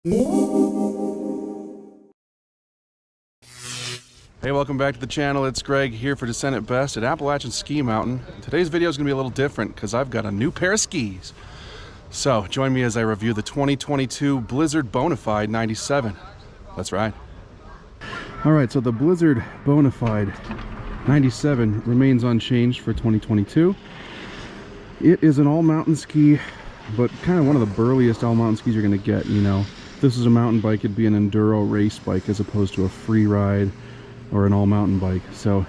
Hey, welcome back to the channel. It's Greg here for Descent at Best at Appalachian Ski Mountain. Today's video is going to be a little different because I've got a new pair of skis. So join me as I review the 2022 Blizzard Bonafide 97. Let's ride. All right, so the Blizzard Bonafide 97 remains unchanged for 2022. It is an all-mountain ski, but kind of one of the burliest all-mountain skis you're going to get, you know. If this is a mountain bike, it'd be an enduro race bike as opposed to a free ride or an all-mountain bike. So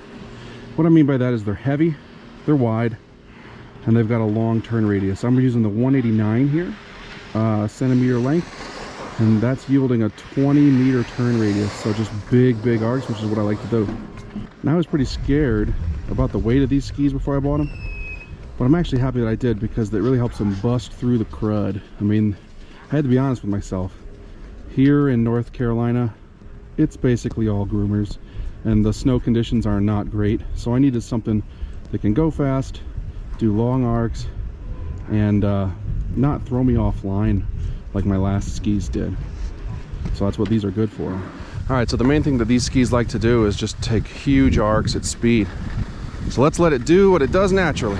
what I mean by that is they're heavy, they're wide, and they've got a long turn radius. I'm using the 189 here, centimeter length, and that's yielding a 20-meter turn radius. So just big arcs, which is what I like to do. Now I was pretty scared about the weight of these skis before I bought them, but I'm actually happy that I did because it really helps them bust through the crud. I mean, I had to be honest with myself. Here in North Carolina, it's basically all groomers, and the snow conditions are not great, so I needed something that can go fast, do long arcs, and not throw me offline like my last skis did. So that's what these are good for. All right, so the main thing that these skis like to do is just take huge arcs at speed. So let's let it do what it does naturally.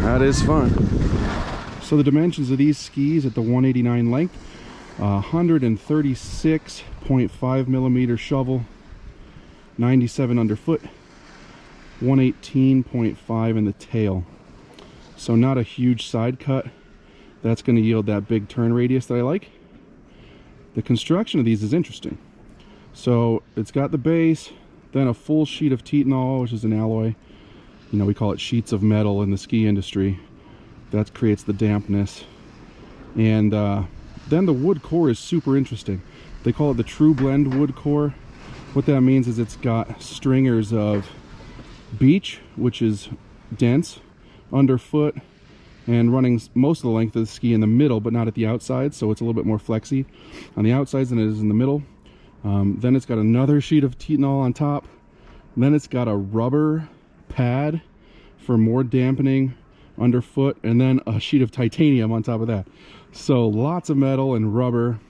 That is fun. So the dimensions of these skis at the 189 length, 136.5 millimeter shovel, 97 underfoot, 118.5 in the tail. So not a huge side cut. That's going to yield that big turn radius that I like. The construction of these is interesting. So it's got the base, then a full sheet of titanol, which is an alloy. You know, we call it sheets of metal in the ski industry. That creates the dampness. And then the wood core is super interesting. They call it the true blend wood core. What that means is it's got stringers of beech, which is dense, underfoot, and running most of the length of the ski in the middle, but not at the outside, so it's a little bit more flexy on the outsides than it is in the middle. Then it's got another sheet of titanol on top. Then it's got a rubber pad for more dampening underfoot, and then a sheet of titanium on top of that. So lots of metal and rubber,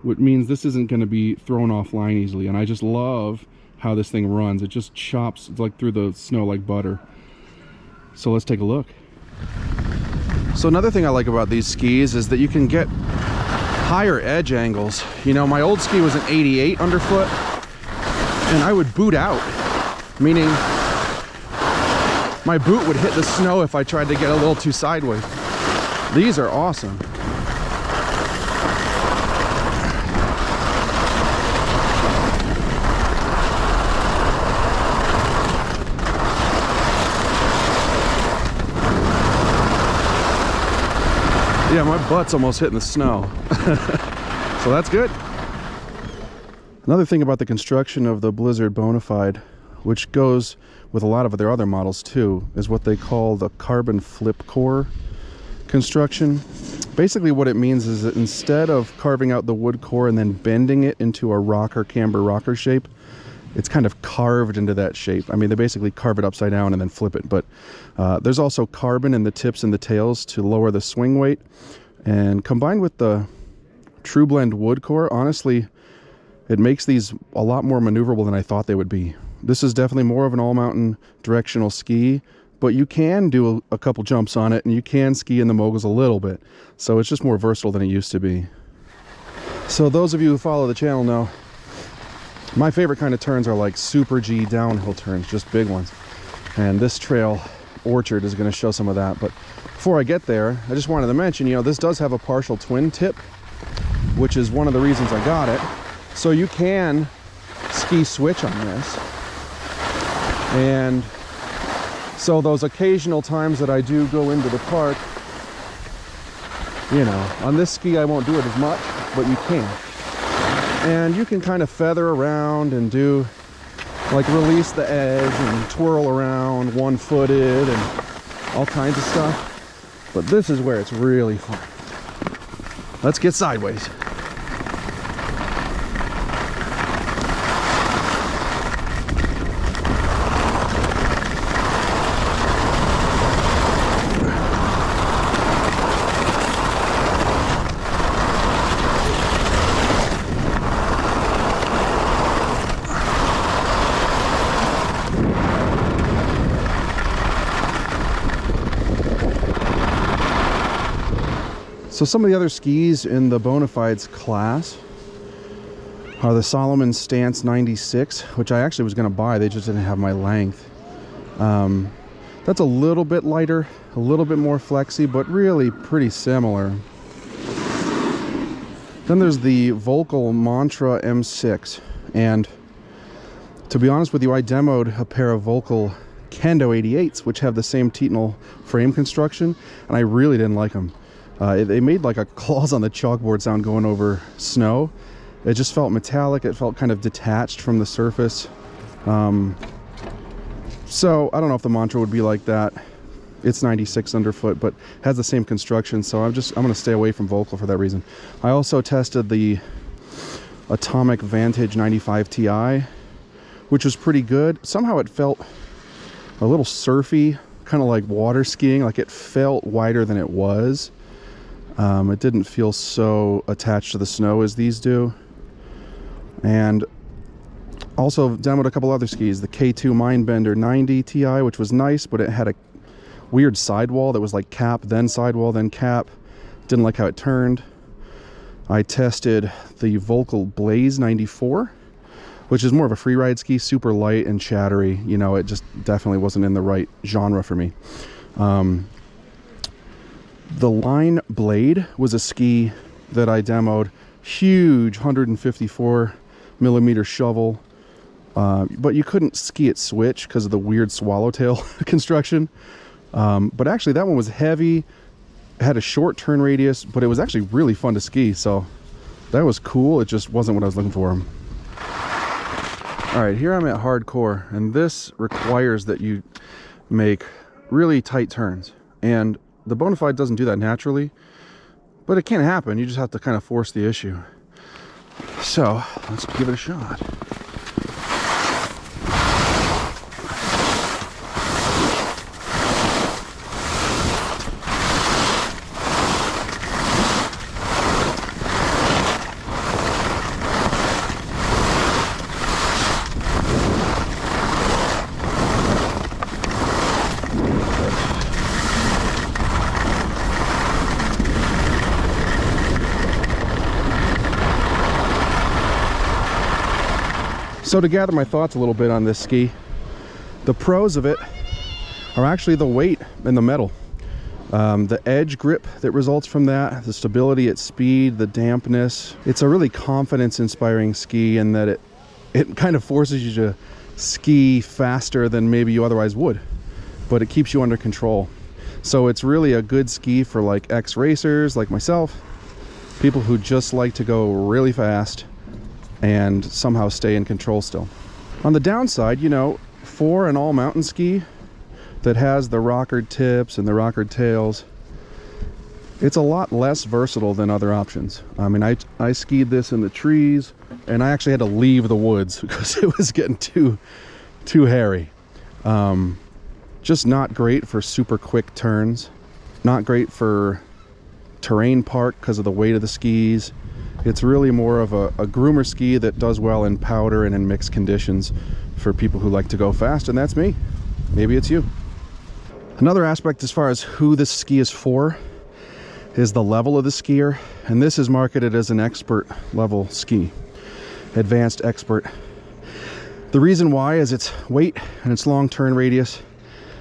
which means this isn't going to be thrown offline easily. And I just love how this thing runs. It just chops like through the snow like butter. So let's take a look. So another thing I like about these skis is that you can get higher edge angles. You know, my old ski was an 88 underfoot, and I would boot out, meaning my boot would hit the snow if I tried to get a little too sideways. These are awesome. Yeah, my butt's almost hitting the snow. So that's good. Another thing about the construction of the Blizzard Bonafide, which goes with a lot of their other models too, is what they call the carbon flip core construction. Basically what it means is that instead of carving out the wood core and then bending it into a rocker camber rocker shape, it's kind of carved into that shape. I mean, they basically carve it upside down and then flip it, but there's also carbon in the tips and the tails to lower the swing weight. And combined with the true blend wood core, honestly, it makes these a lot more maneuverable than I thought they would be. This is definitely more of an all-mountain directional ski, but you can do a couple jumps on it, and you can ski in the moguls a little bit. So it's just more versatile than it used to be. So those of you who follow the channel know, my favorite kind of turns are like super G downhill turns, just big ones. And this trail, Orchard, is going to show some of that. But before I get there, I just wanted to mention, you know, this does have a partial twin tip, which is one of the reasons I got it. So you can ski switch on this. And so those occasional times that I do go into the park, you know, on this ski I won't do it as much, but you can. And you can kind of feather around and do like release the edge and twirl around one-footed and all kinds of stuff. But this is where it's really fun. Let's get sideways. So some of the other skis in the Bonafide's class are the Salomon Stance 96, which I actually was going to buy. They just didn't have my length. That's a little bit lighter, a little bit more flexy, but really pretty similar. Then there's the Volcal Mantra M6. And to be honest with you, I demoed a pair of Volcal Kendo 88s, which have the same Titanal frame construction, and I really didn't like them. They made like a claws on the chalkboard sound going over snow. It just felt metallic. It felt kind of detached from the surface. So I don't know if the Mantra would be like that. It's 96 underfoot, but has the same construction. So I'm going to stay away from Volcal for that reason. I also tested the Atomic Vantage 95 Ti, which was pretty good. Somehow it felt a little surfy, kind of like water skiing. Like it felt wider than it was. It didn't feel so attached to the snow as these do. And also demoed a couple other skis, the K2 Mindbender 90 Ti, which was nice, but it had a weird sidewall that was like cap, then sidewall, then cap. Didn't like how it turned. I tested the Volcal Blaze 94, which is more of a free ride ski, super light and chattery. You know, it just definitely wasn't in the right genre for me. The Line Blade was a ski that I demoed. Huge 154 millimeter shovel, but you couldn't ski it switch because of the weird swallowtail construction. But actually that one was heavy, had a short turn radius, but it was actually really fun to ski, so that was cool. It just wasn't what I was looking for. All right, here I'm at hardcore, and this requires that you make really tight turns, and the Bonafide doesn't do that naturally, but it can happen. You just have to kind of force the issue. So let's give it a shot. So to gather my thoughts a little bit on this ski, the pros of it are actually the weight and the metal. The edge grip that results from that, the stability at speed, the dampness. It's a really confidence-inspiring ski in that it kind of forces you to ski faster than maybe you otherwise would, but it keeps you under control. So it's really a good ski for like ex-racers like myself, people who just like to go really fast and somehow stay in control still. On the downside, you know, for an all-mountain ski that has the rockered tips and the rockered tails, it's a lot less versatile than other options. I mean, I skied this in the trees, and I actually had to leave the woods because it was getting too hairy. Just not great for super quick turns, not great for terrain park because of the weight of the skis. It's really more of a groomer ski that does well in powder and in mixed conditions for people who like to go fast, and that's me. Maybe it's you. Another aspect as far as who this ski is for is the level of the skier, and this is marketed as an expert level ski, advanced expert. The reason why is its weight and its long turn radius.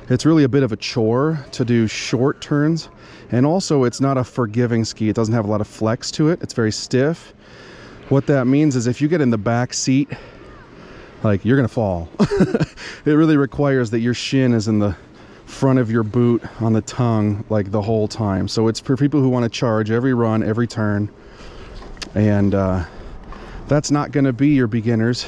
It's really a bit of a chore to do short turns, and also it's not a forgiving ski. It doesn't have a lot of flex to it. It's very stiff. What that means is if you get in the back seat, like, you're gonna fall. It really requires that your shin is in the front of your boot on the tongue like the whole time. So it's for people who want to charge every run, every turn, and that's not going to be your beginners.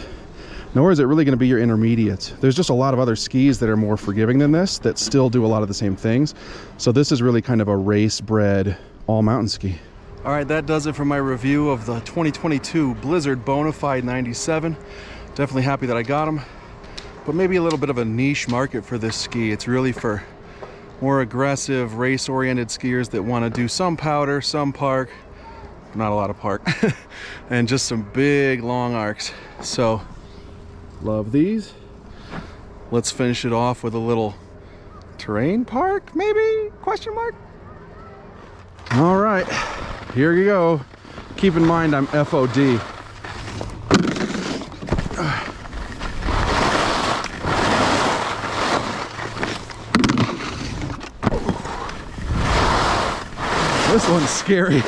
nor is it really going to be your intermediates. There's just a lot of other skis that are more forgiving than this that still do a lot of the same things. So this is really kind of a race-bred all-mountain ski. All right, that does it for my review of the 2022 Blizzard Bonafide 97. Definitely happy that I got them, but maybe a little bit of a niche market for this ski. It's really for more aggressive, race-oriented skiers that want to do some powder, some park, not a lot of park, and just some big long arcs. So, love these. Let's finish it off with a little terrain park, maybe? Question mark? All right, here you go. Keep in mind I'm FOD. This one's scary.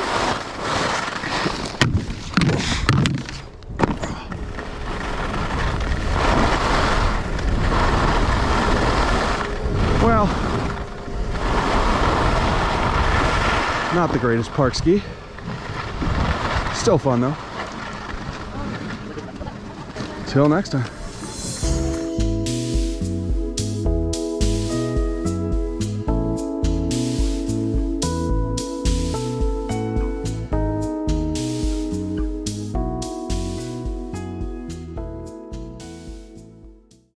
Well, not the greatest park ski. Still fun though. Till next time.